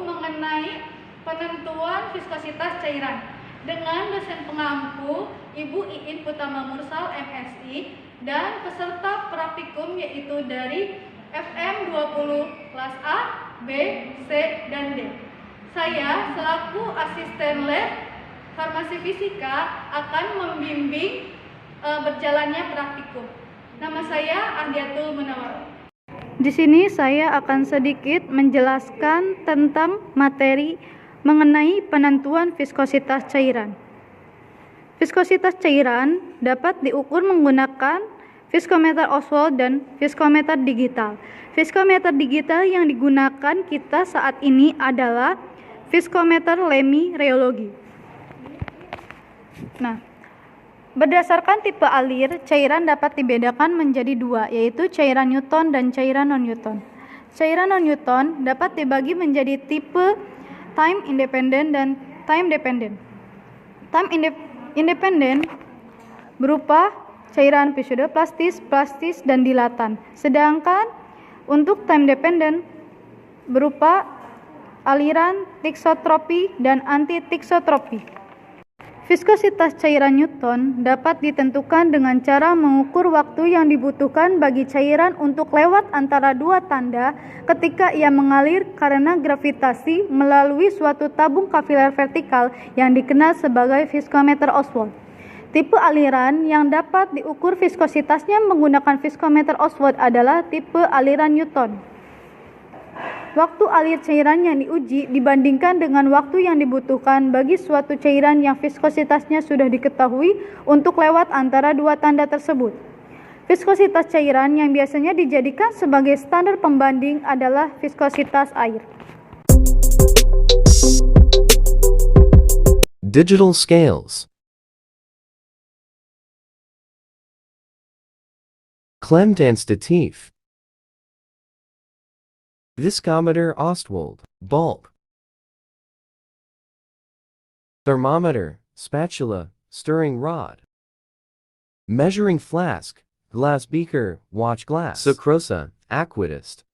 mengenai penentuan viskositas cairan dengan dosen pengampu Ibu Iin Utama Mursal MSI dan peserta praktikum yaitu dari FM 20 kelas A, B, C, dan D. Saya selaku asisten lab farmasi fisika akan membimbing berjalannya praktikum. Nama saya Ahdiatul Munawar. Di sini saya akan sedikit menjelaskan tentang materi mengenai penentuan viskositas cairan. Viskositas cairan dapat diukur menggunakan viskometer Oswald dan viskometer digital. Viskometer digital yang digunakan kita saat ini adalah viskometer Lamy rheology. Nah, berdasarkan tipe alir, cairan dapat dibedakan menjadi dua, yaitu cairan Newton dan cairan non-Newton. Cairan non-Newton dapat dibagi menjadi tipe time independent dan time dependent. Time independent berupa cairan pseudoplastis, plastis, dan dilatan. Sedangkan untuk time dependent berupa aliran tiksotropi dan anti-tiksotropi. Viskositas cairan Newton dapat ditentukan dengan cara mengukur waktu yang dibutuhkan bagi cairan untuk lewat antara dua tanda ketika ia mengalir karena gravitasi melalui suatu tabung kapiler vertikal yang dikenal sebagai viskometer Oswald. Tipe aliran yang dapat diukur viskositasnya menggunakan viskometer Oswald adalah tipe aliran Newton. Waktu alir cairan yang diuji dibandingkan dengan waktu yang dibutuhkan bagi suatu cairan yang viskositasnya sudah diketahui untuk lewat antara dua tanda tersebut. Viskositas cairan yang biasanya dijadikan sebagai standar pembanding adalah viskositas air. Digital scales. Klemmdansstativ. Viskometer Ostwald, bulb. Thermometer, spatula, stirring rod. Measuring flask, glass beaker, watch glass. Sucrosa, aqueduct.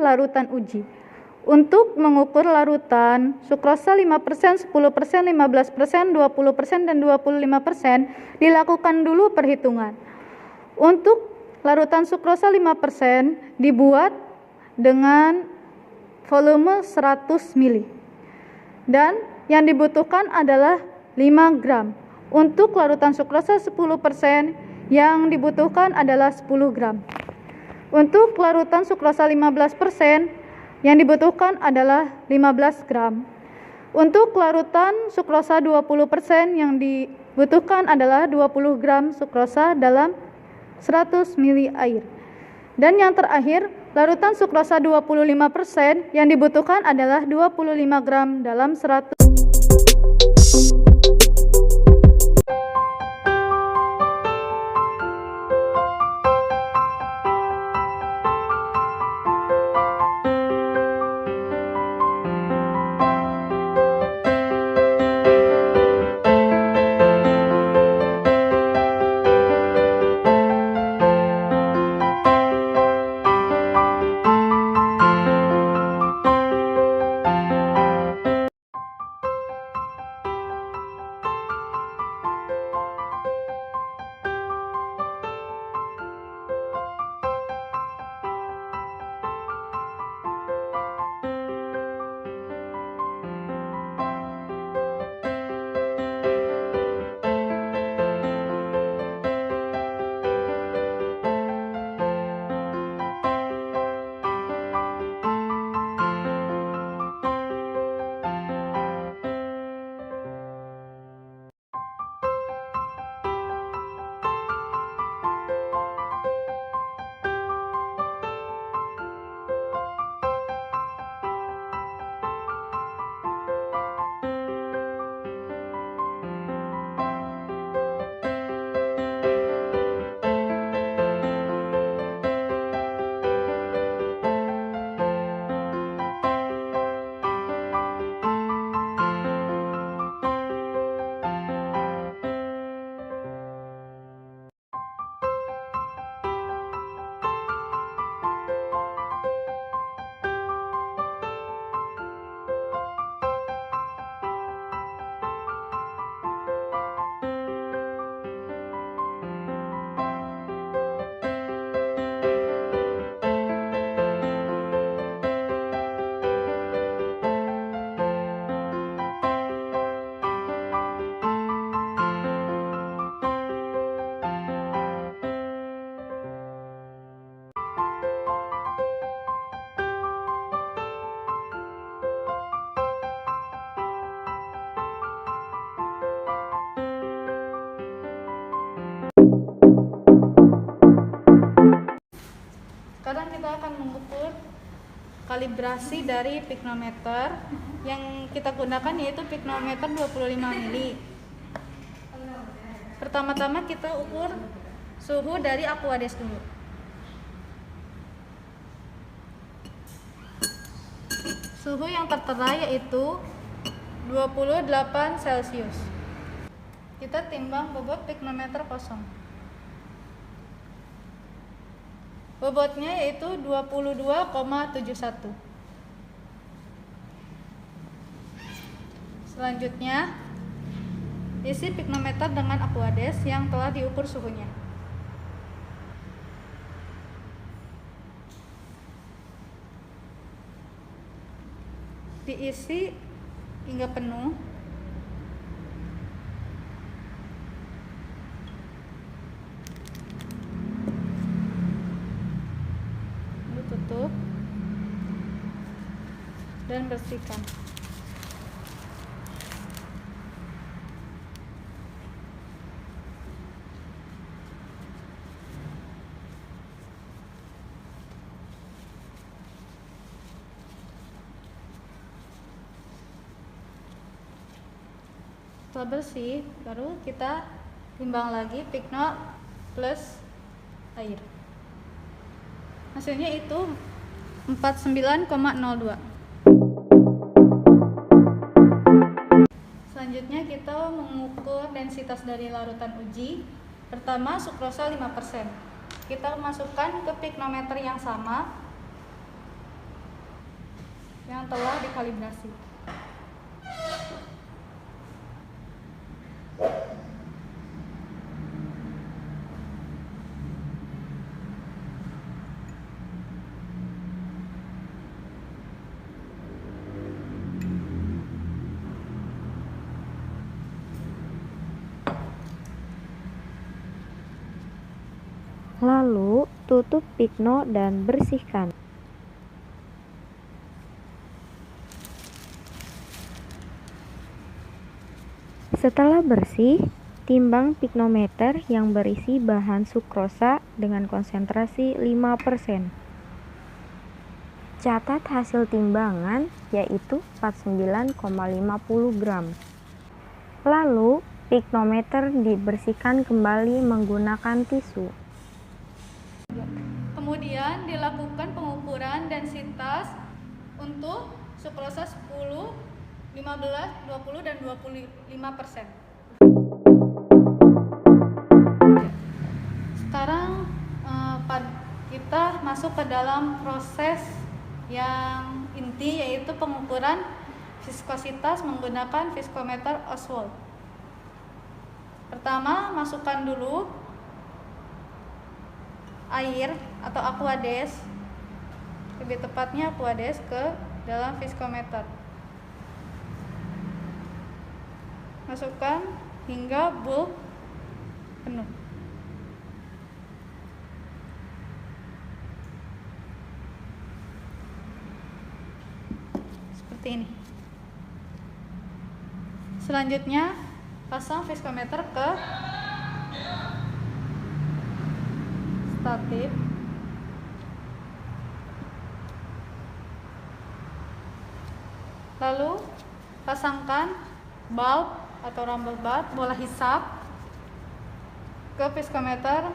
Larutan uji. Untuk mengukur larutan, sukrosa 5%, 10%, 15%, 20%, dan 25% dilakukan dulu perhitungan. Untuk larutan sukrosa 5% dibuat dengan volume 100 ml dan yang dibutuhkan adalah 5 gram. Untuk larutan sukrosa 10% yang dibutuhkan adalah 10 gram. Untuk larutan sukrosa 15% yang dibutuhkan adalah 15 gram. Untuk larutan sukrosa 20% yang dibutuhkan adalah 20 gram sukrosa dalam 100 ml air. Dan yang terakhir, larutan sukrosa 25% yang dibutuhkan adalah 25 gram dalam 100. akan mengukur kalibrasi dari piknometer. Yang kita gunakan yaitu piknometer 25 mili. Pertama-tama kita ukur suhu dari Aquades dulu. Suhu yang tertera yaitu 28 Celcius. Kita timbang bobot piknometer kosong. Bobotnya yaitu 22,71. Selanjutnya, isi piknometer dengan Aquades yang telah diukur suhunya. Diisi hingga penuh. Lalu tutup dan bersihkan. Setelah bersih, baru kita timbang lagi pikno plus air. Hasilnya itu 49,02. Selanjutnya kita mengukur densitas dari larutan uji. Pertama, sukrosa 5%. Kita masukkan ke piknometer yang sama yang telah dikalibrasi. Lalu tutup pikno dan bersihkan. Setelah bersih, timbang piknometer yang berisi bahan sukrosa dengan konsentrasi 5%. Catat hasil timbangan yaitu 49,50 gram. Lalu piknometer dibersihkan kembali menggunakan tisu. Kemudian dilakukan pengukuran densitas untuk sukrosa 10, 15, 20, dan 25%. Sekarang kita masuk ke dalam proses yang inti, yaitu pengukuran viskositas menggunakan viskometer Oswald. Pertama, masukkan dulu air atau Aquades, lebih tepatnya Aquades, ke dalam viskometer. Masukkan hingga bulk penuh. Seperti ini. Selanjutnya, pasang viskometer ke statif. Lalu pasangkan bulb atau rumble bulb, bola hisap, ke viskometer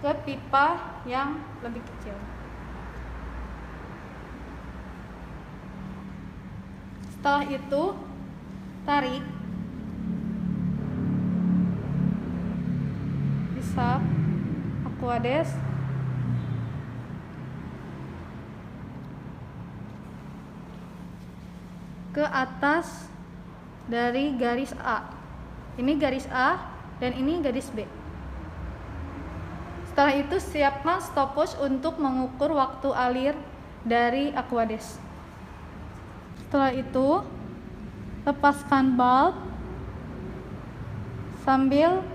ke pipa yang lebih kecil. Setelah itu tarik, hisap Aquades ke atas dari garis A. Ini garis A dan ini garis B. Setelah itu siapkan stopwatch untuk mengukur waktu alir dari Aquades. Setelah itu lepaskan bulb sambil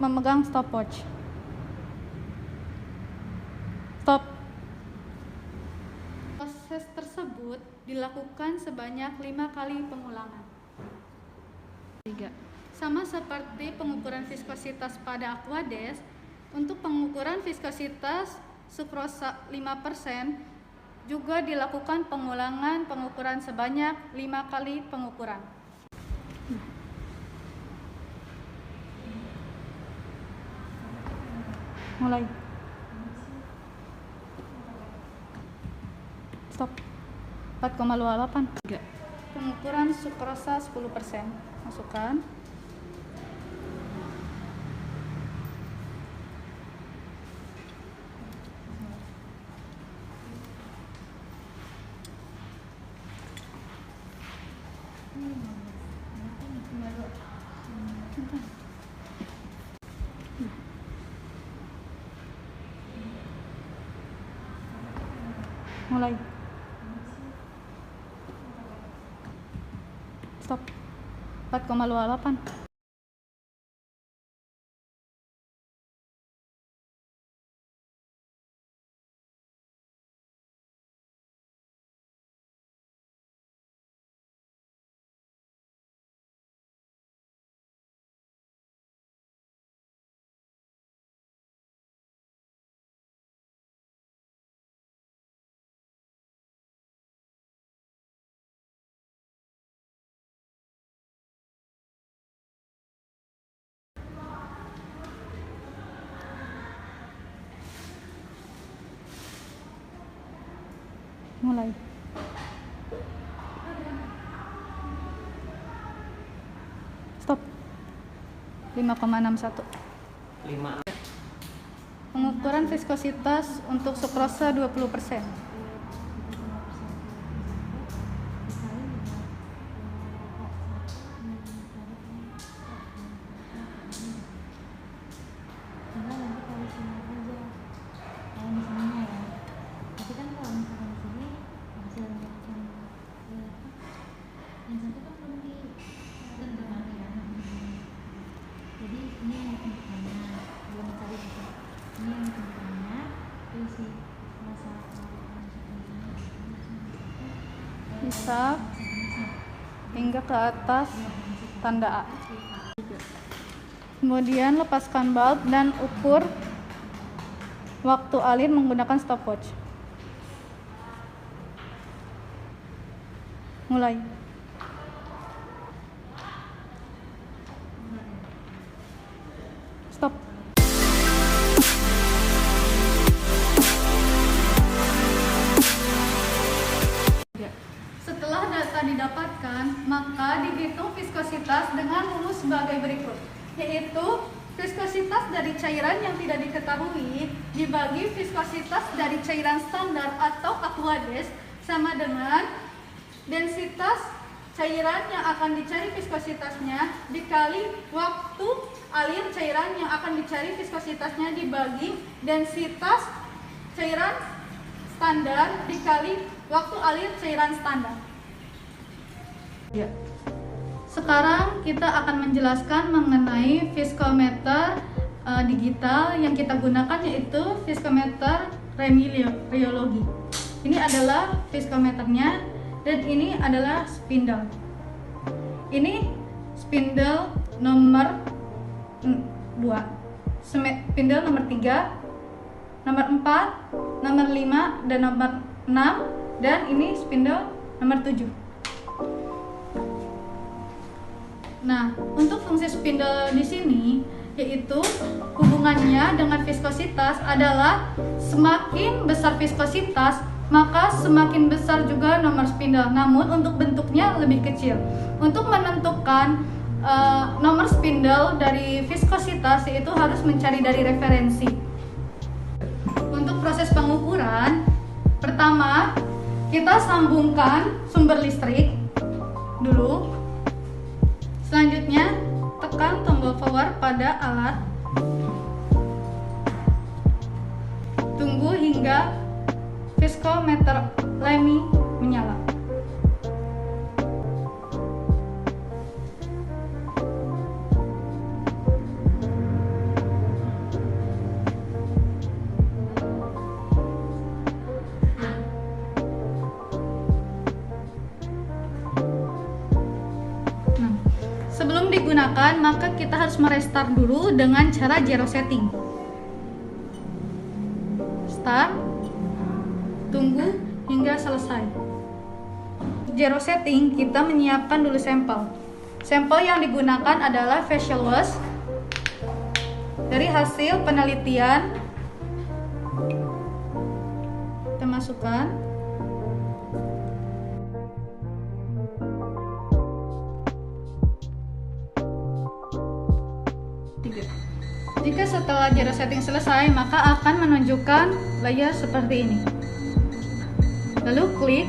memegang stopwatch. Stop. Proses tersebut dilakukan sebanyak 5 kali pengulangan. 3. Sama seperti pengukuran viskositas pada Aquades, untuk pengukuran viskositas sukrosa 5%, juga dilakukan pengulangan pengukuran sebanyak 5 kali pengukuran. Mulai. Stop. 4,28. Pengukuran sukrosa 10%. Masukkan. Mulai. Stop. 4,28. Mulai. Stop. 5,61. Pengukuran viskositas untuk sukrosa 20%. Hisap hingga ke atas tanda A. Kemudian lepaskan bulb dan ukur waktu alir menggunakan stopwatch. Mulai. Stop. Setelah data didapatkan, maka dihitung viskositas dengan rumus sebagai berikut, yaitu viskositas dari cairan yang tidak diketahui dibagi viskositas dari cairan standar atau aqueous sama dengan densitas cairan yang akan dicari viskositasnya dikali waktu alir cairan yang akan dicari viskositasnya dibagi densitas cairan standar dikali waktu alir cairan standar. Ya. Sekarang kita akan menjelaskan mengenai viskometer digital yang kita gunakan, yaitu viskometer remiologi. Ini adalah viskometernya dan ini adalah spindle. Ini spindle nomor 2, spindle nomor 3, nomor 4, nomor 5 dan nomor 6, dan ini spindle nomor 7. Nah, untuk fungsi spindle di sini yaitu hubungannya dengan viskositas adalah semakin besar viskositas maka semakin besar juga nomor spindle, namun untuk bentuknya lebih kecil. Untuk menentukan nomor spindle dari viskositas yaitu harus mencari dari referensi. Untuk proses pengukuran, pertama kita sambungkan sumber listrik dulu. Selanjutnya, tekan tombol power pada alat. Tunggu hingga viskometer Lamy menyala. Sebelum digunakan, maka kita harus merestart dulu dengan cara zero setting. Start. hingga selesai. Zero setting, kita menyiapkan dulu sampel. Sampel yang digunakan adalah facial wash dari hasil penelitian. Kita masukkan. Jika setelah zero setting selesai, maka akan menunjukkan layer seperti ini. Lalu klik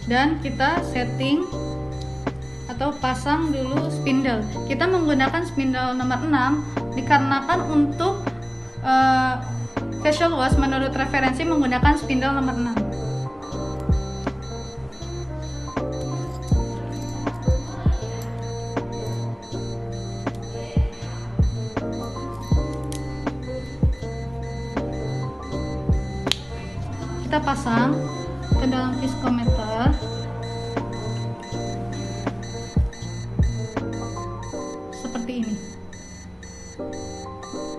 dan kita setting atau pasang dulu spindle. Kita menggunakan spindle nomor 6 dikarenakan untuk facial wash menurut referensi menggunakan spindle nomor 6. Kita pasang ke dalam viskometer. Seperti ini.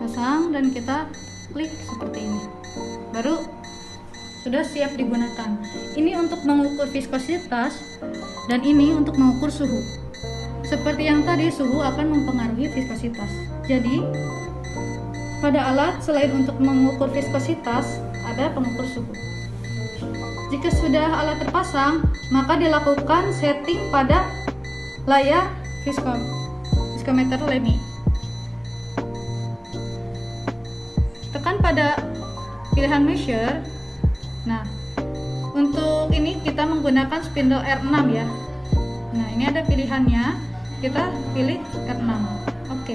Pasang dan kita klik seperti ini. Baru sudah siap digunakan. Ini untuk mengukur viskositas dan ini untuk mengukur suhu. Seperti yang tadi, suhu akan mempengaruhi viskositas. Jadi pada alat selain untuk mengukur viskositas, ada pengukur suhu. Jika sudah alat terpasang, maka dilakukan setting pada layar viskometer Lamy. Tekan pada pilihan measure. Nah, untuk ini kita menggunakan spindle R6 ya. Nah, ini ada pilihannya. Kita pilih R6. Oke.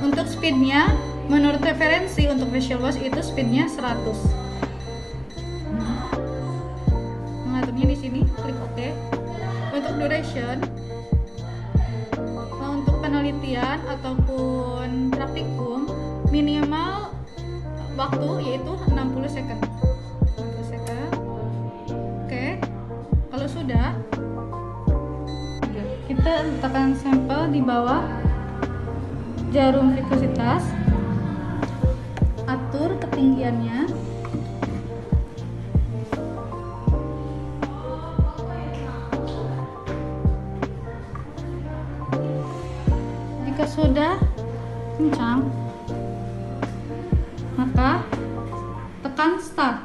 Untuk speednya, menurut referensi untuk facial wash itu speednya 100. Mengaturnya di sini, klik OK. Untuk duration, untuk penelitian ataupun praktikum minimal waktu yaitu 60 second. 60 second. Oke. Kalau sudah, kita letakkan sampel di bawah jarum viskositas. Atur ketinggiannya. Jika sudah kencang, maka tekan start.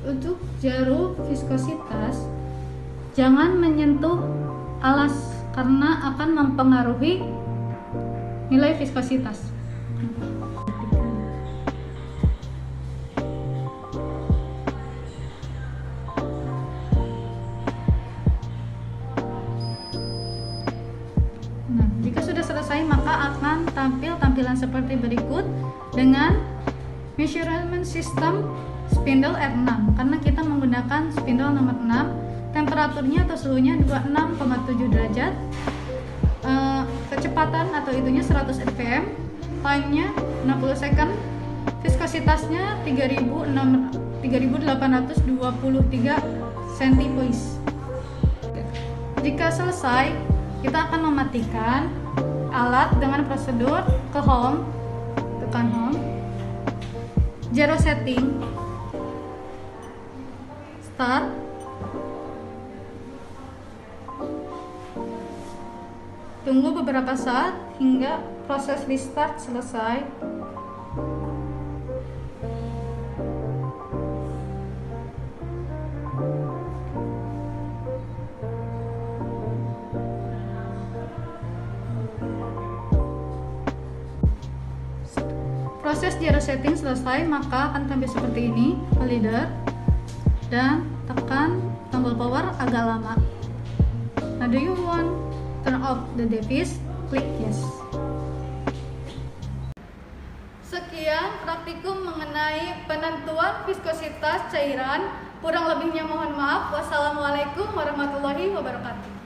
Untuk jarum viskositas, jangan menyentuh alas karena akan mempengaruhi nilai viskositas. Nah, jika sudah selesai maka akan tampil tampilan seperti berikut dengan measurement system spindle R6 karena kita menggunakan spindle nomor 6. Temperaturnya atau suhunya 26,7 derajat. Kecepatan atau itunya 100 rpm, time-nya 60 second, viskositasnya 3823 centipoise. Jika selesai, kita akan mematikan alat dengan prosedur ke home, tekan home, zero setting, start. Tunggu beberapa saat hingga proses restart selesai. Proses zero setting selesai, maka akan tampil seperti ini, leader, dan tekan tombol power agak lama. Now do you want turn off the device? Klik yes. Sekian praktikum mengenai penentuan viskositas cairan. Kurang lebihnya mohon maaf. Wassalamualaikum warahmatullahi wabarakatuh.